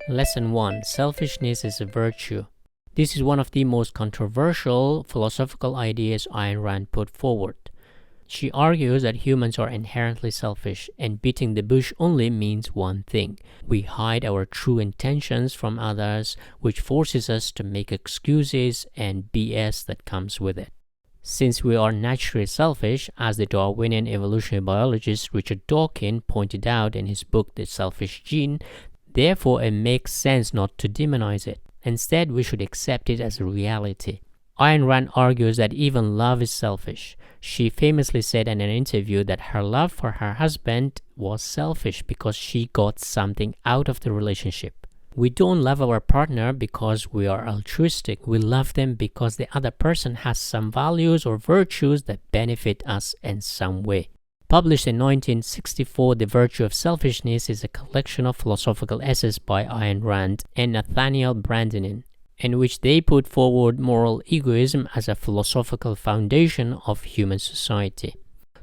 Lesson 1. Selfishness is a virtue. This is one of the most controversial philosophical ideas Ayn Rand put forward. She argues that humans are inherently selfish, and beating the bush only means one thing. We hide our true intentions from others, which forces us to make excuses and BS that comes with it. Since we are naturally selfish, as the Darwinian evolutionary biologist Richard Dawkins pointed out in his book The Selfish Gene, therefore it makes sense not to demonize it. Instead, we should accept it as a reality. Ayn Rand argues that even love is selfish. She famously said in an interview that her love for her husband was selfish because she got something out of the relationship. We don't love our partner because we are altruistic. We love them because the other person has some values or virtues that benefit us in some way. Published in 1964, The Virtue of Selfishness is a collection of philosophical essays by Ayn Rand and Nathaniel Brandinin, in which they put forward moral egoism as a philosophical foundation of human society.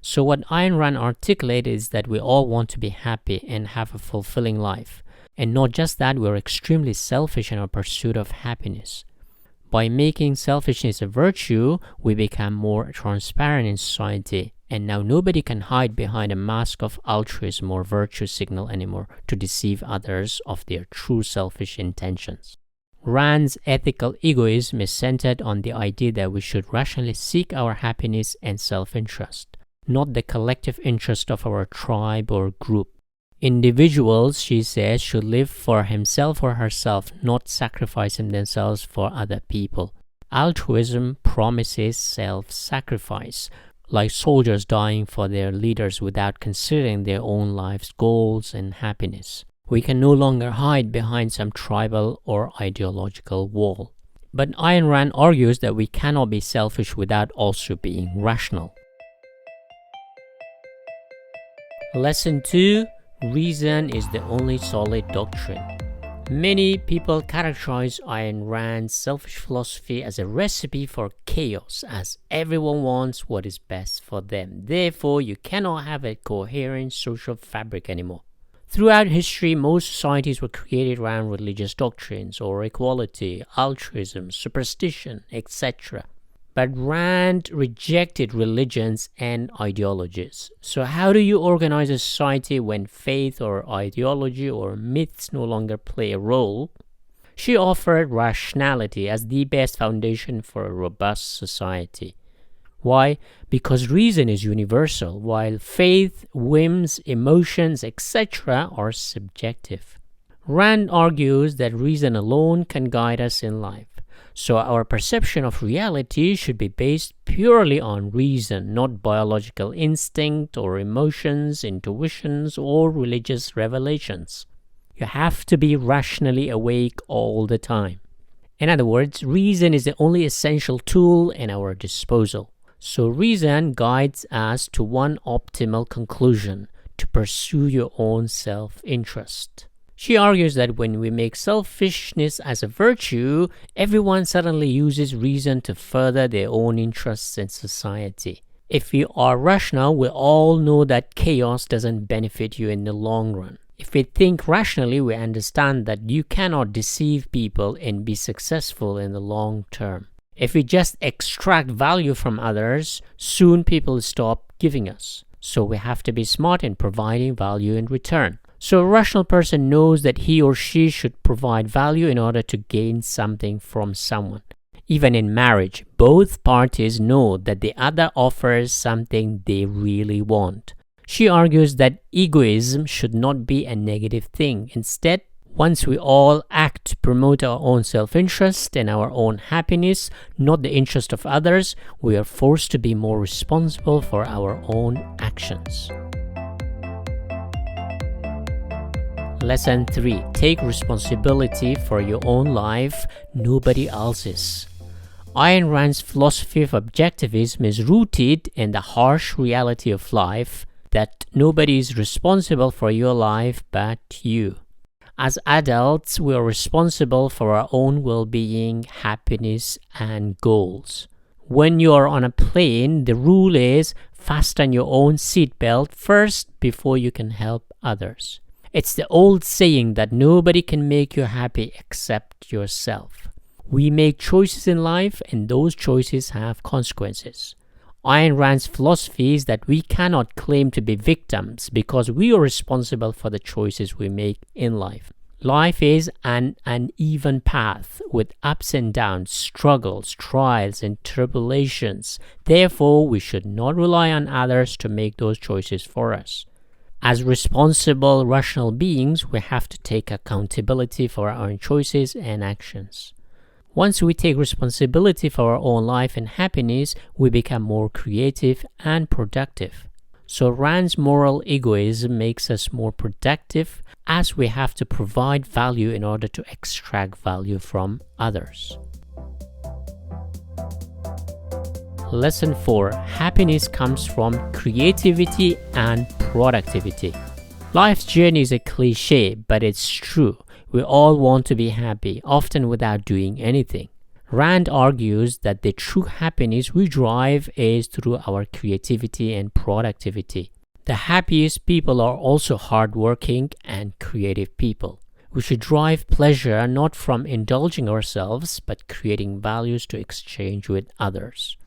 So what Ayn Rand articulates is that we all want to be happy and have a fulfilling life. And not just that, we're extremely selfish in our pursuit of happiness. By making selfishness a virtue, we become more transparent in society, and now nobody can hide behind a mask of altruism or virtue signal anymore to deceive others of their true selfish intentions. Rand's ethical egoism is centered on the idea that we should rationally seek our happiness and self-interest, not the collective interest of our tribe or group. Individuals, she says, should live for himself or herself, not sacrificing themselves for other people. Altruism promises self-sacrifice, like soldiers dying for their leaders without considering their own life's goals and happiness. We can no longer hide behind some tribal or ideological wall. But Ayn Rand argues that we cannot be selfish without also being rational. Lesson 2. Reason is the only solid doctrine. Many people characterize Ayn Rand's selfish philosophy as a recipe for chaos, as everyone wants what is best for them. Therefore, you cannot have a coherent social fabric anymore. Throughout history, most societies were created around religious doctrines or equality, altruism, superstition, etc. But Rand rejected religions and ideologies. So how do you organize a society when faith or ideology or myths no longer play a role? She offered rationality as the best foundation for a robust society. Why? Because reason is universal, while faith, whims, emotions, etc. are subjective. Rand argues that reason alone can guide us in life. So our perception of reality should be based purely on reason, not biological instinct or emotions, intuitions, or religious revelations. You have to be rationally awake all the time. In other words, reason is the only essential tool in our disposal. So reason guides us to one optimal conclusion: to pursue your own self-interest. She argues that when we make selfishness as a virtue, everyone suddenly uses reason to further their own interests in society. If we are rational, we all know that chaos doesn't benefit you in the long run. If we think rationally, we understand that you cannot deceive people and be successful in the long term. If we just extract value from others, soon people stop giving us. So we have to be smart in providing value in return. So a rational person knows that he or she should provide value in order to gain something from someone. Even in marriage, both parties know that the other offers something they really want. She argues that egoism should not be a negative thing. Instead, once we all act to promote our own self-interest and our own happiness, not the interest of others, we are forced to be more responsible for our own actions. Lesson 3. Take responsibility for your own life, nobody else's. Ayn Rand's philosophy of objectivism is rooted in the harsh reality of life that nobody is responsible for your life but you. As adults, we are responsible for our own well-being, happiness, and goals. When you are on a plane, the rule is fasten your own seatbelt first before you can help others. It's the old saying that nobody can make you happy except yourself. We make choices in life, and those choices have consequences. Ayn Rand's philosophy is that we cannot claim to be victims because we are responsible for the choices we make in life. Life is an uneven path with ups and downs, struggles, trials, and tribulations. Therefore, we should not rely on others to make those choices for us. As responsible, rational beings, we have to take accountability for our own choices and actions. Once we take responsibility for our own life and happiness, we become more creative and productive. So Rand's moral egoism makes us more productive as we have to provide value in order to extract value from others. Lesson 4. Happiness comes from creativity and productivity. Life's journey is a cliche, but it's true. We all want to be happy, often without doing anything. Rand argues that the true happiness we drive is through our creativity and productivity. The happiest people are also hardworking and creative people. We should drive pleasure not from indulging ourselves, but creating values to exchange with others.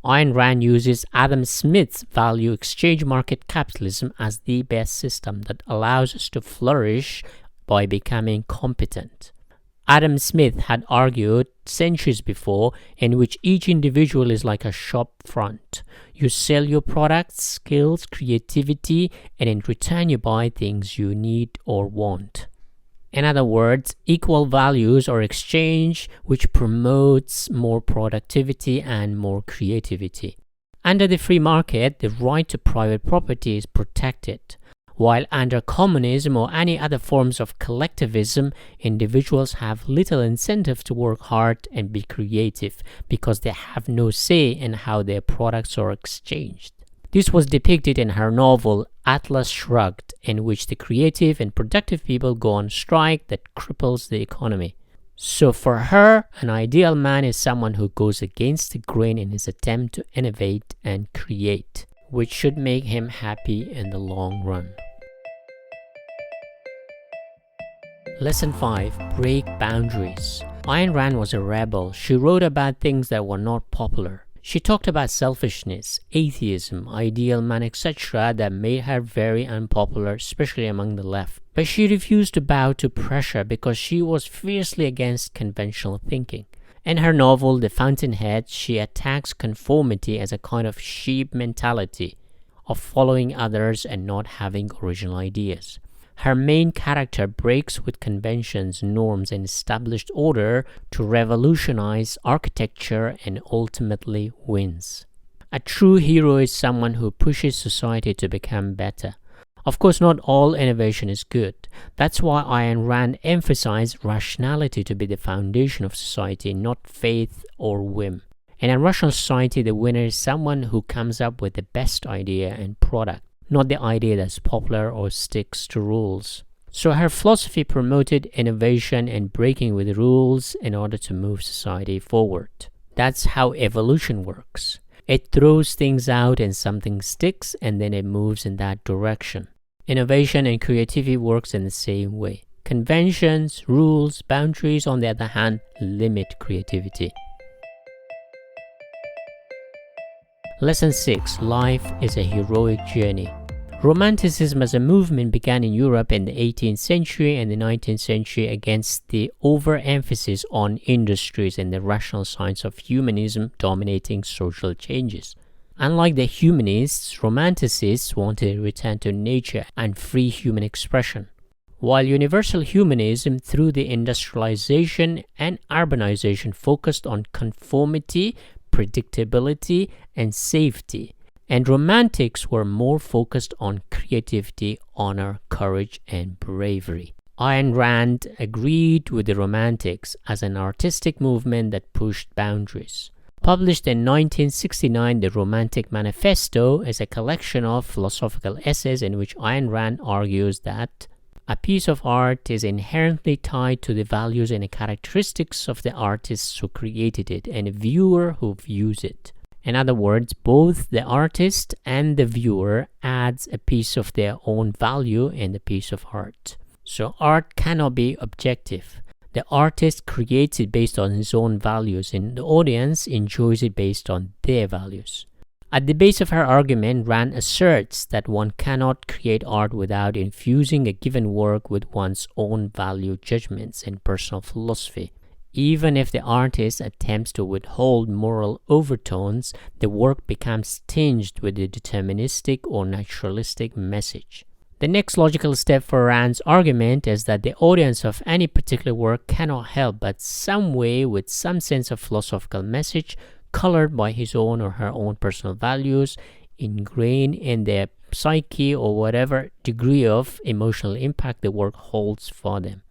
Ayn Rand uses Adam Smith's value exchange market capitalism as the best system that allows us to flourish by becoming competent. Adam Smith had argued centuries before, in which each individual is like a shop front. You sell your products, skills, creativity, and in return you buy things you need or want. In other words, equal values are exchanged, which promotes more productivity and more creativity. Under the free market, the right to private property is protected. While under communism or any other forms of collectivism, individuals have little incentive to work hard and be creative because they have no say in how their products are exchanged. This was depicted in her novel Atlas Shrugged, in which the creative and productive people go on strike that cripples the economy. So for her, an ideal man is someone who goes against the grain in his attempt to innovate and create, which should make him happy in the long run. Lesson 5. Break boundaries. Ayn Rand was a rebel. She wrote about things that were not popular. She talked about selfishness, atheism, ideal man, etc. that made her very unpopular, especially among the left. But she refused to bow to pressure because she was fiercely against conventional thinking. In her novel, The Fountainhead, she attacks conformity as a kind of sheep mentality of following others and not having original ideas. Her main character breaks with conventions, norms, and established order to revolutionize architecture and ultimately wins. A true hero is someone who pushes society to become better. Of course, not all innovation is good. That's why Ayn Rand emphasized rationality to be the foundation of society, not faith or whim. In a rational society, the winner is someone who comes up with the best idea and product, not the idea that's popular or sticks to rules. So her philosophy promoted innovation and breaking with rules in order to move society forward. That's how evolution works. It throws things out and something sticks and then it moves in that direction. Innovation and creativity works in the same way. Conventions, rules, boundaries, on the other hand, limit creativity. Lesson 6. Life is a heroic journey. Romanticism as a movement began in Europe in the 18th century and the 19th century against the overemphasis on industries and the rational science of humanism dominating social changes. Unlike the humanists, romanticists wanted a return to nature and free human expression. While universal humanism, through the industrialization and urbanization, focused on conformity, predictability, and safety, and romantics were more focused on creativity, honor, courage, and bravery. Ayn Rand agreed with the romantics as an artistic movement that pushed boundaries. Published in 1969, the Romantic Manifesto is a collection of philosophical essays in which Ayn Rand argues that a piece of art is inherently tied to the values and characteristics of the artists who created it and the viewer who views it. In other words, both the artist and the viewer add adds a piece of their own value in the piece of art. So art cannot be objective. The artist creates it based on his own values, and the audience enjoys it based on their values. At the base of her argument, Rand asserts that one cannot create art without infusing a given work with one's own value judgments and personal philosophy. Even if the artist attempts to withhold moral overtones, the work becomes tinged with a deterministic or naturalistic message. The next logical step for Rand's argument is that the audience of any particular work cannot help but some way with some sense of philosophical message colored by his own or her own personal values, ingrained in their psyche, or whatever degree of emotional impact the work holds for them.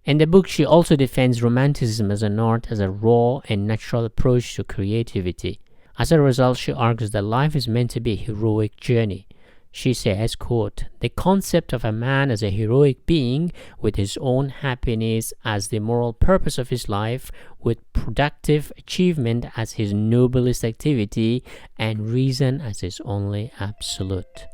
In the book, she also defends Romanticism as an art as a raw and natural approach to creativity. As a result, she argues that life is meant to be a heroic journey. She says, quote, "The concept of a man as a heroic being with his own happiness as the moral purpose of his life, with productive achievement as his noblest activity, and reason as his only absolute."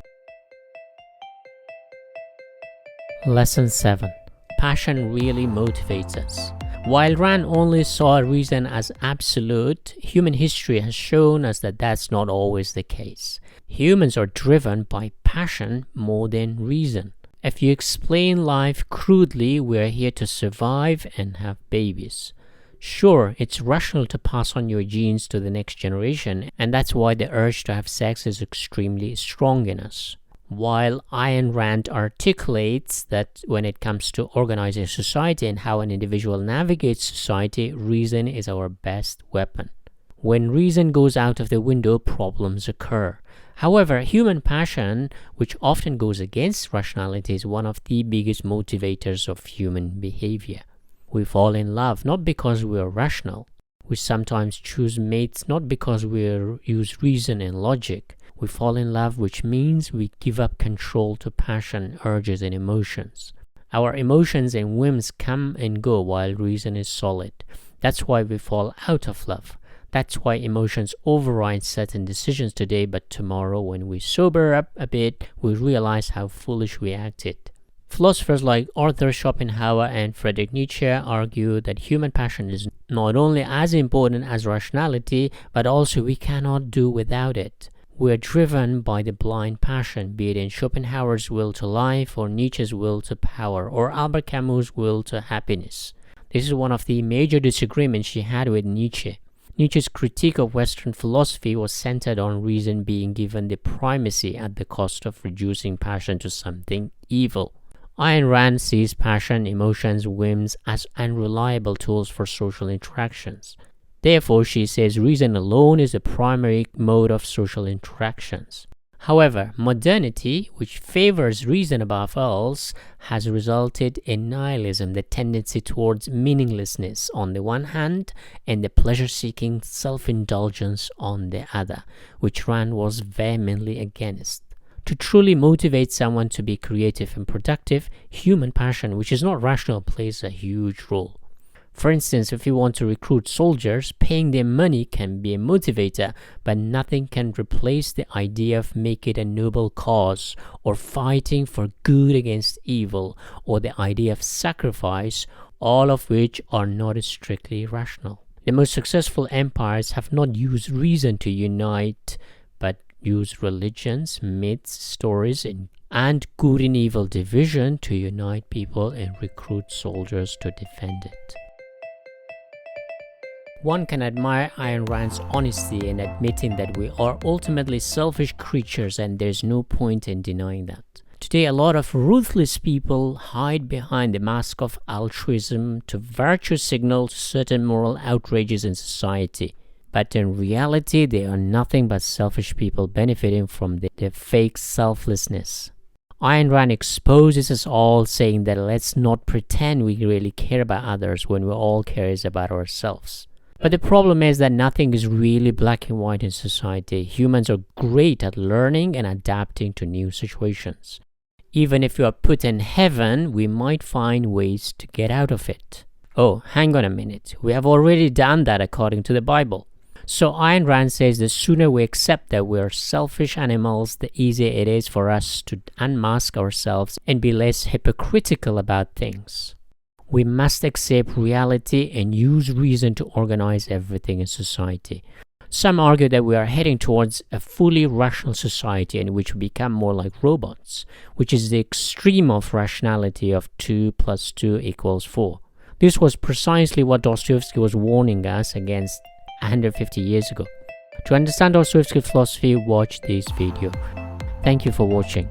Lesson 7. Passion really motivates us. While Rand only saw reason as absolute, human history has shown us that that's not always the case. Humans are driven by passion more than reason. If you explain life crudely, we're here to survive and have babies. Sure, it's rational to pass on your genes to the next generation, and that's why the urge to have sex is extremely strong in us. While Ayn Rand articulates that when it comes to organizing society and how an individual navigates society, reason is our best weapon. When reason goes out of the window, problems occur. However, human passion, which often goes against rationality, is one of the biggest motivators of human behavior. We fall in love not because we are rational. We sometimes choose mates not because we use reason and logic. We fall in love, which means we give up control to passion, urges, and emotions. Our emotions and whims come and go while reason is solid. That's why we fall out of love. That's why emotions override certain decisions today, but tomorrow, when we sober up a bit, we realize how foolish we acted. Philosophers like Arthur Schopenhauer and Friedrich Nietzsche argue that human passion is not only as important as rationality, but also we cannot do without it. We are driven by the blind passion, be it in Schopenhauer's will to life, or Nietzsche's will to power, or Albert Camus' will to happiness. This is one of the major disagreements she had with Nietzsche. Nietzsche's critique of Western philosophy was centered on reason being given the primacy at the cost of reducing passion to something evil. Ayn Rand sees passion, emotions, whims as unreliable tools for social interactions. Therefore, she says reason alone is the primary mode of social interactions. However, modernity, which favors reason above else, has resulted in nihilism, the tendency towards meaninglessness on the one hand, and the pleasure-seeking self-indulgence on the other, which Rand was vehemently against. To truly motivate someone to be creative and productive, human passion, which is not rational, plays a huge role. For instance, if you want to recruit soldiers, paying them money can be a motivator, but nothing can replace the idea of making it a noble cause, or fighting for good against evil, or the idea of sacrifice, all of which are not strictly rational. The most successful empires have not used reason to unite, but used religions, myths, stories, and good and evil division to unite people and recruit soldiers to defend it. One can admire Ayn Rand's honesty in admitting that we are ultimately selfish creatures, and there's no point in denying that. Today, a lot of ruthless people hide behind the mask of altruism to virtue signal certain moral outrages in society. But in reality, they are nothing but selfish people benefiting from their fake selflessness. Ayn Rand exposes us all, saying that let's not pretend we really care about others when we all care about ourselves. But the problem is that nothing is really black and white in society. Humans are great at learning and adapting to new situations. Even if you are put in heaven, we might find ways to get out of it. Oh, hang on a minute. We have already done that according to the Bible. So Ayn Rand says the sooner we accept that we are selfish animals, the easier it is for us to unmask ourselves and be less hypocritical about things. We must accept reality and use reason to organize everything in society. Some argue that we are heading towards a fully rational society in which we become more like robots, which is the extreme of rationality of 2 + 2 = 4. This was precisely what Dostoevsky was warning us against 150 years ago. To understand Dostoevsky's philosophy, watch this video. Thank you for watching.